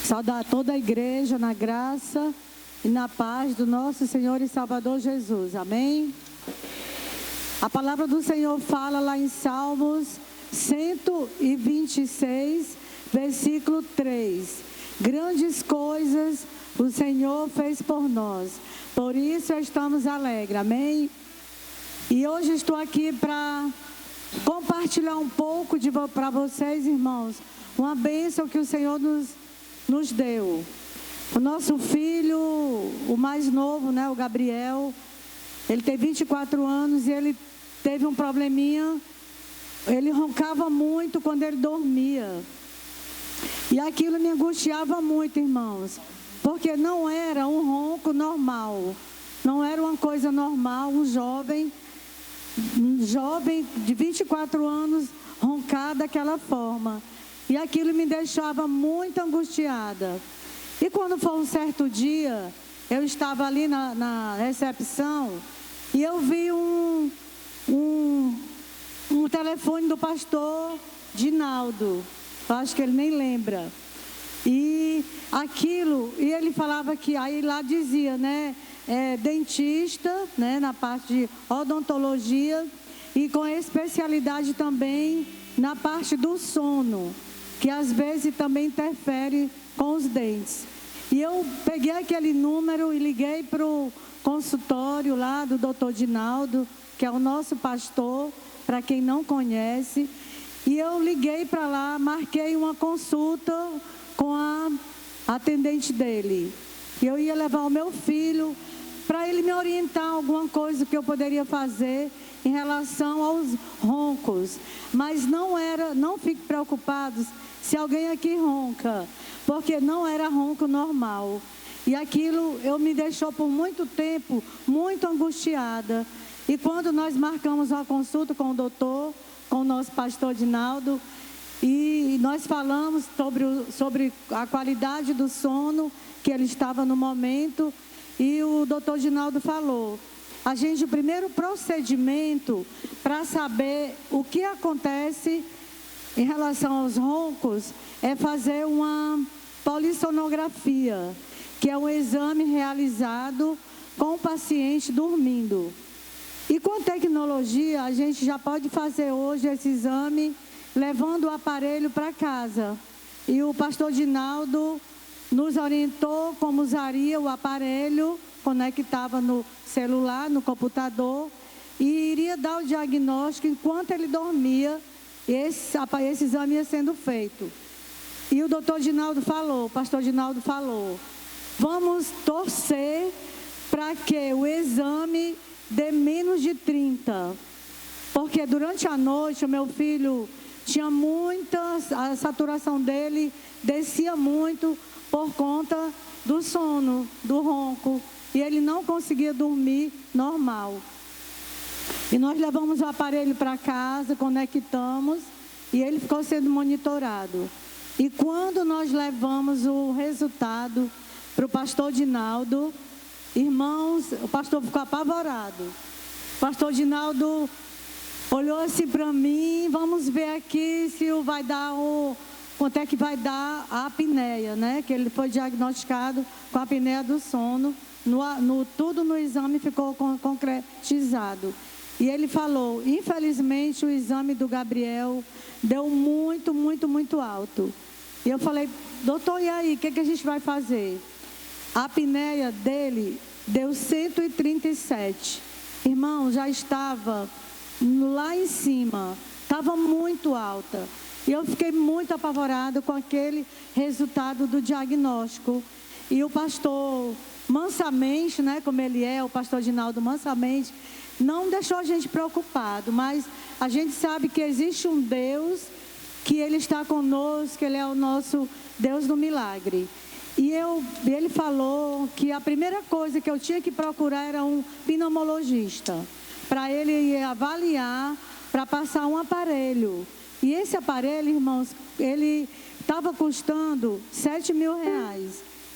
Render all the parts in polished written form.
Saudar toda a igreja na graça e na paz do nosso Senhor e Salvador Jesus. Amém? A palavra do Senhor fala lá em Salmos 126, versículo 3. Grandes coisas o Senhor fez por nós, por isso estamos alegres. Amém? E hoje estou aqui para compartilhar um pouco para vocês, irmãos, uma bênção que o Senhor nos deu. O nosso filho, o mais novo, né, o Gabriel, ele tem 24 anos e ele teve um probleminha. Ele roncava muito quando ele dormia. E aquilo me angustiava muito, irmãos, porque não era um ronco normal. Não era uma coisa normal, um jovem de 24 anos roncar daquela forma. E aquilo me deixava muito angustiada. E quando foi um certo dia, eu estava ali na recepção e eu vi um telefone do pastor Dinaldo. Eu acho que ele nem lembra. E ele falava que, aí lá dizia, né, dentista, né, na parte de odontologia e com especialidade também na parte do sono, que às vezes também interfere com os dentes. E eu peguei aquele número e liguei para o consultório lá do doutor Dinaldo, que é o nosso pastor, para quem não conhece. E eu liguei para lá, marquei uma consulta com a atendente dele. E eu ia levar o meu filho para ele me orientar alguma coisa que eu poderia fazer em relação aos roncos. Mas não fiquem preocupados se alguém aqui ronca, porque não era ronco normal. E aquilo me deixou por muito tempo muito angustiada. E quando nós marcamos uma consulta com o doutor, com o nosso pastor Dinaldo, e nós falamos sobre a qualidade do sono que ele estava no momento, e o doutor Dinaldo falou: o primeiro procedimento para saber o que acontece em relação aos roncos é fazer uma polissonografia, que é um exame realizado com o paciente dormindo. E com tecnologia, a gente já pode fazer hoje esse exame levando o aparelho para casa. E o pastor Dinaldo nos orientou como usaria o aparelho, conectava no celular, no computador, e iria dar o diagnóstico enquanto ele dormia. Esse exame ia sendo feito. E o doutor Dinaldo falou, o pastor Dinaldo falou: vamos torcer para que o exame dê menos de 30. Porque durante a noite o meu filho tinha a saturação dele descia muito por conta do sono, do ronco. E ele não conseguia dormir normal. E nós levamos o aparelho para casa, conectamos, e ele ficou sendo monitorado. E quando nós levamos o resultado para o pastor Dinaldo, irmãos, o pastor ficou apavorado. O pastor Dinaldo olhou assim para mim: vamos ver aqui se vai dar quanto é que vai dar a apneia, né? Que ele foi diagnosticado com a apneia do sono. Tudo no exame ficou concretizado. E ele falou: infelizmente o exame do Gabriel deu muito, muito, muito alto. E eu falei: doutor, e aí, o que a gente vai fazer? A apneia dele deu 137. Irmão, já estava lá em cima, estava muito alta. E eu fiquei muito apavorada com aquele resultado do diagnóstico. E o pastor, mansamente, né, como ele é, o pastor Dinaldo, mansamente, não deixou a gente preocupado, mas a gente sabe que existe um Deus, que Ele está conosco, que Ele é o nosso Deus do milagre. E ele falou que a primeira coisa que eu tinha que procurar era um pneumologista, para ele avaliar, para passar um aparelho. E esse aparelho, irmãos, ele estava custando R$7.000.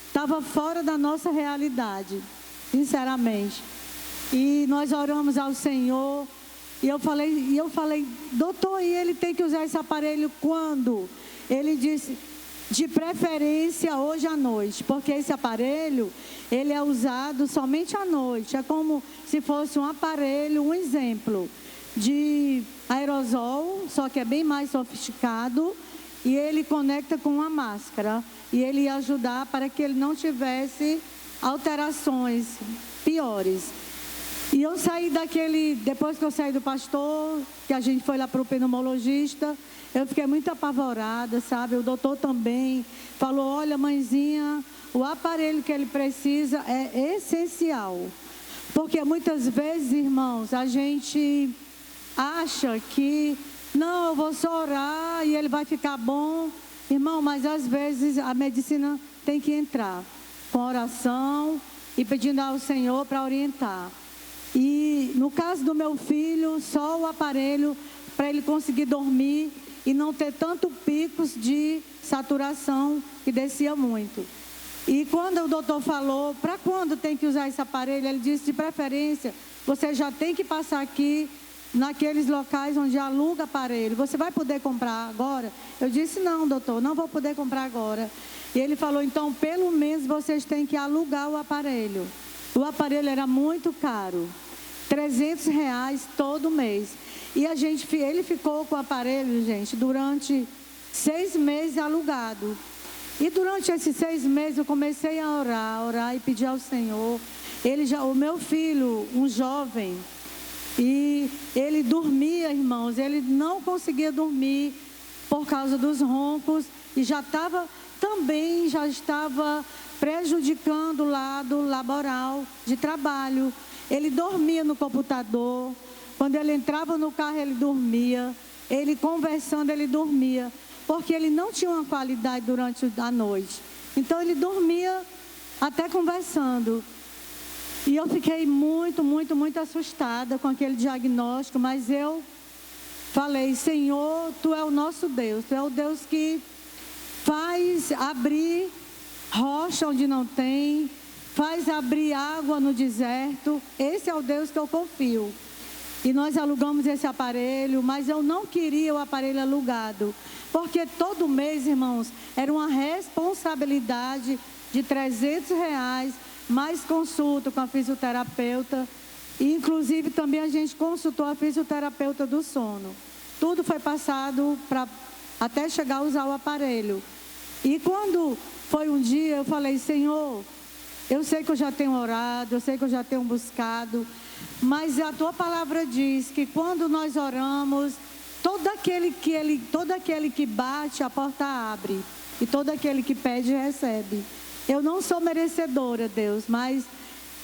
Estava fora da nossa realidade, sinceramente. E nós oramos ao Senhor. E eu falei, doutor, e ele tem que usar esse aparelho quando? Ele disse: de preferência hoje à noite, porque esse aparelho, ele é usado somente à noite. É como se fosse um aparelho, um exemplo de aerosol, só que é bem mais sofisticado, e ele conecta com uma máscara, e ele ia ajudar para que ele não tivesse alterações piores. E eu saí depois que eu saí do pastor, que a gente foi lá para o pneumologista, eu fiquei muito apavorada, sabe? O doutor também falou, olha, mãezinha, o aparelho que ele precisa é essencial. Porque muitas vezes, irmãos, a gente acha que, não, eu vou só orar e ele vai ficar bom. Irmão, mas às vezes a medicina tem que entrar com oração e pedindo ao Senhor para orientar. E no caso do meu filho, só o aparelho para ele conseguir dormir e não ter tanto picos de saturação que descia muito. E quando o doutor falou, para quando tem que usar esse aparelho, ele disse, de preferência, você já tem que passar aqui naqueles locais onde aluga aparelho. Você vai poder comprar agora? Eu disse, não, doutor, não vou poder comprar agora. E ele falou, então, pelo menos vocês têm que alugar o aparelho. O aparelho era muito caro, R$300 todo mês. E ele ficou com o aparelho, gente, durante 6 meses alugado. E durante esses 6 meses eu comecei a orar e pedir ao Senhor. O meu filho, um jovem, e ele dormia, irmãos, ele não conseguia dormir por causa dos roncos e já estava prejudicando o lado laboral de trabalho. Ele dormia no computador, quando ele entrava no carro ele dormia, ele conversando ele dormia, porque ele não tinha uma qualidade durante a noite. Então ele dormia até conversando. E eu fiquei muito, muito, muito assustada com aquele diagnóstico, mas eu falei, Senhor, Tu é o nosso Deus, Tu é o Deus que faz abrir rocha onde não tem, faz abrir água no deserto. Esse é o Deus que eu confio. E nós alugamos esse aparelho, mas eu não queria o aparelho alugado, porque todo mês, irmãos, era uma responsabilidade de R$300, mais consulta com a fisioterapeuta. E inclusive também a gente consultou a fisioterapeuta do sono. Tudo foi passado até chegar a usar o aparelho. E quando foi um dia, eu falei, Senhor, eu sei que eu já tenho orado, eu sei que eu já tenho buscado, mas a Tua palavra diz que quando nós oramos, todo aquele que bate, a porta abre. E todo aquele que pede, recebe. Eu não sou merecedora, Deus, mas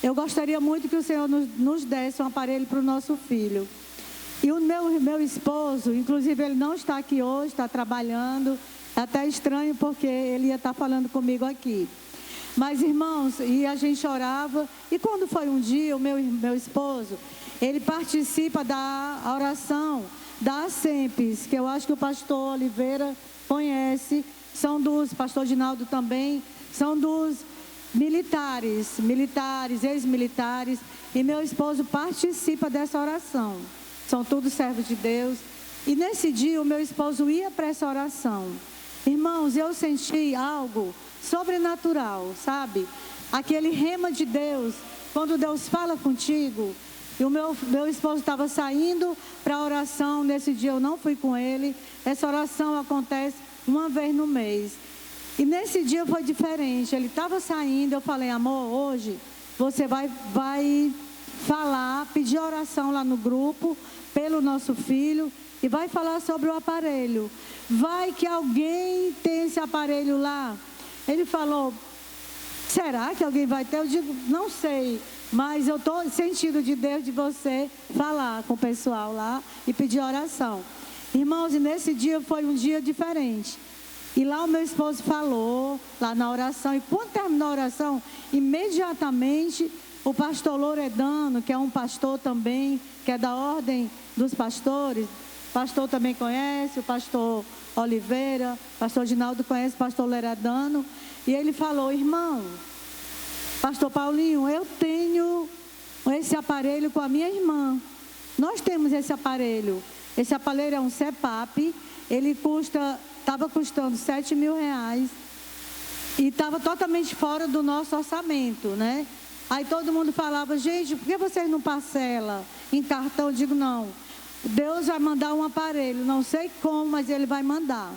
eu gostaria muito que o Senhor nos desse um aparelho para o nosso filho. E o meu esposo, inclusive ele não está aqui hoje, está trabalhando. É até estranho porque ele ia estar falando comigo aqui. Mas, irmãos, e a gente orava. E quando foi um dia, o meu esposo, ele participa da oração da ASEMPES, que eu acho que o pastor Oliveira conhece. Pastor Ginaldo também, são dos militares, ex-militares. E meu esposo participa dessa oração. São todos servos de Deus. E nesse dia, o meu esposo ia para essa oração. Irmãos, eu senti algo sobrenatural, sabe? Aquele rema de Deus, quando Deus fala contigo. E o meu esposo estava saindo para a oração, nesse dia eu não fui com ele. Essa oração acontece uma vez no mês. E nesse dia foi diferente, ele estava saindo, eu falei, amor, hoje você vai falar, pedir oração lá no grupo, pelo nosso filho, e vai falar sobre o aparelho. Vai que alguém tem esse aparelho lá. Ele falou, será que alguém vai ter? Eu digo, não sei, mas eu estou sentindo de Deus de você falar com o pessoal lá e pedir oração. Irmãos, e nesse dia foi um dia diferente. E lá o meu esposo falou, lá na oração, e quando terminou a oração, imediatamente o pastor Loredano, que é um pastor também, que é da ordem dos pastores, o pastor também conhece, o pastor Oliveira, o pastor Ginaldo conhece o pastor Loredano, e ele falou, irmão, pastor Paulinho, eu tenho esse aparelho com a minha irmã. Nós temos esse aparelho é um CPAP, ele estava custando R$7.000, E estava totalmente fora do nosso orçamento, né? Aí todo mundo falava, gente, por que vocês não parcelam em cartão? Eu digo, não, Deus vai mandar um aparelho, não sei como, mas Ele vai mandar.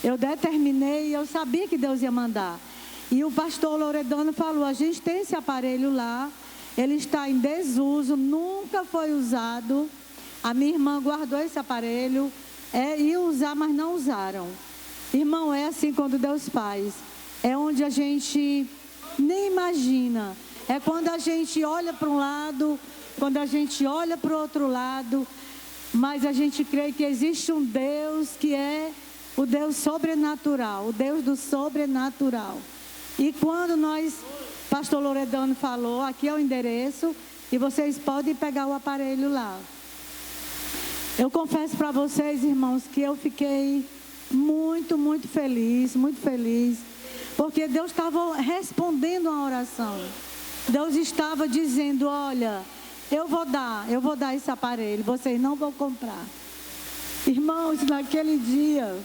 Eu determinei e eu sabia que Deus ia mandar. E o pastor Loredano falou, a gente tem esse aparelho lá, ele está em desuso, nunca foi usado. A minha irmã guardou esse aparelho, ia usar, mas não usaram. Irmão, é assim quando Deus faz. É onde a gente nem imagina. É quando a gente olha para um lado, quando a gente olha para o outro lado, mas a gente crê que existe um Deus que é o Deus sobrenatural, o Deus do sobrenatural. E quando pastor Loredano falou, aqui é o endereço, e vocês podem pegar o aparelho lá. Eu confesso para vocês, irmãos, que eu fiquei muito, muito feliz, porque Deus estava respondendo a oração. Deus estava dizendo, olha, eu vou dar esse aparelho, vocês não vão comprar. Irmãos, naquele dia,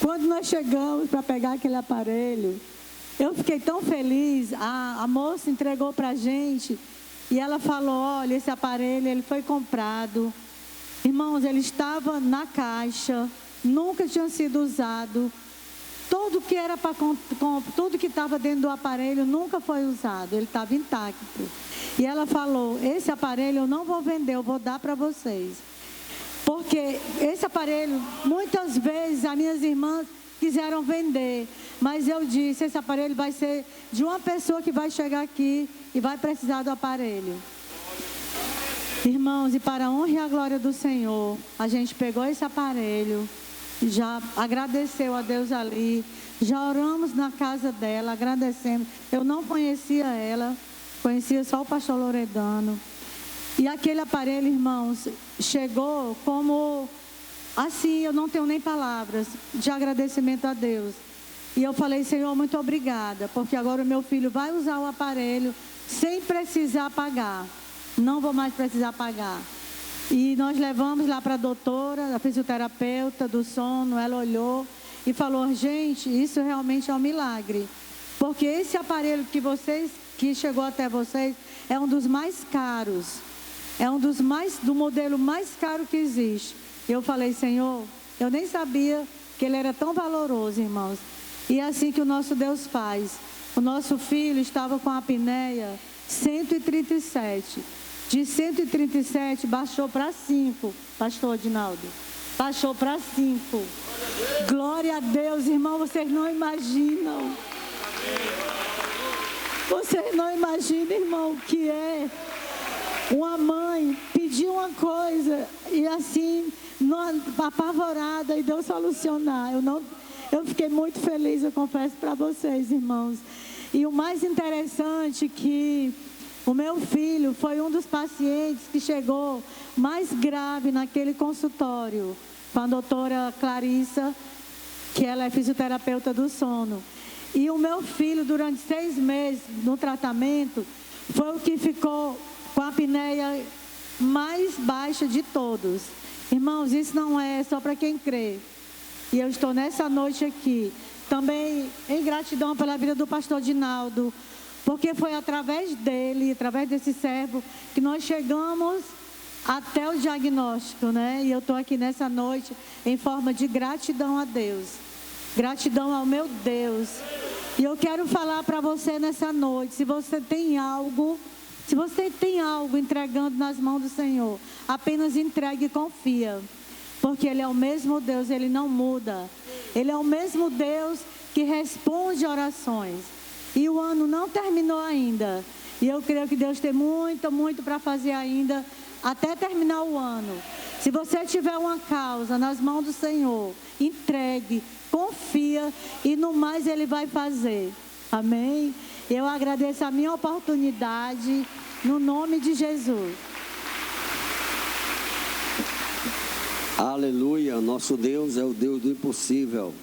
quando nós chegamos para pegar aquele aparelho, eu fiquei tão feliz, a moça entregou para a gente, e ela falou, olha, esse aparelho, ele foi comprado. Irmãos, ele estava na caixa, nunca tinha sido usado. Tudo que era tudo que estava dentro do aparelho nunca foi usado, ele estava intacto. E ela falou, esse aparelho eu não vou vender, eu vou dar para vocês. Porque esse aparelho, muitas vezes as minhas irmãs quiseram vender, mas eu disse, esse aparelho vai ser de uma pessoa que vai chegar aqui e vai precisar do aparelho. Irmãos, e para a honra e a glória do Senhor, a gente pegou esse aparelho, já agradeceu a Deus ali, já oramos na casa dela, agradecemos. Eu não conhecia ela, conhecia só o pastor Loredano. E aquele aparelho, irmãos, chegou como, assim, eu não tenho nem palavras de agradecimento a Deus. E eu falei, Senhor, muito obrigada, porque agora o meu filho vai usar o aparelho sem precisar pagar. Não vou mais precisar pagar. E nós levamos lá para a doutora, a fisioterapeuta do sono, ela olhou e falou, gente, isso realmente é um milagre. Porque esse aparelho que chegou até vocês, é um dos mais caros. É do modelo mais caro que existe. Eu falei, Senhor, eu nem sabia que ele era tão valoroso, irmãos. E é assim que o nosso Deus faz. O nosso filho estava com a apneia 137. De 137 baixou para 5, pastor Adinaldo. Baixou para 5. Glória a Deus, irmão, vocês não imaginam. Vocês não imaginam, irmão, o que é uma mãe pedir uma coisa e assim, apavorada, e Deus solucionar. Eu fiquei muito feliz, eu confesso para vocês, irmãos. E o mais interessante que o meu filho foi um dos pacientes que chegou mais grave naquele consultório, com a doutora Clarissa, que ela é fisioterapeuta do sono. E o meu filho, durante 6 meses no tratamento, foi o que ficou com a apneia mais baixa de todos. Irmãos, isso não é só para quem crê. E eu estou nessa noite aqui, também em gratidão pela vida do pastor Adinaldo, porque foi através dele, através desse servo, que nós chegamos até o diagnóstico, né? E eu estou aqui nessa noite em forma de gratidão a Deus. Gratidão ao meu Deus. E eu quero falar para você nessa noite, se você tem algo entregando nas mãos do Senhor, apenas entregue e confia. Porque Ele é o mesmo Deus, Ele não muda. Ele é o mesmo Deus que responde orações. E o ano não terminou ainda. E eu creio que Deus tem muito, muito para fazer ainda, até terminar o ano. Se você tiver uma causa nas mãos do Senhor, entregue, confia e no mais Ele vai fazer. Amém? Eu agradeço a minha oportunidade, no nome de Jesus. Aleluia, nosso Deus é o Deus do impossível.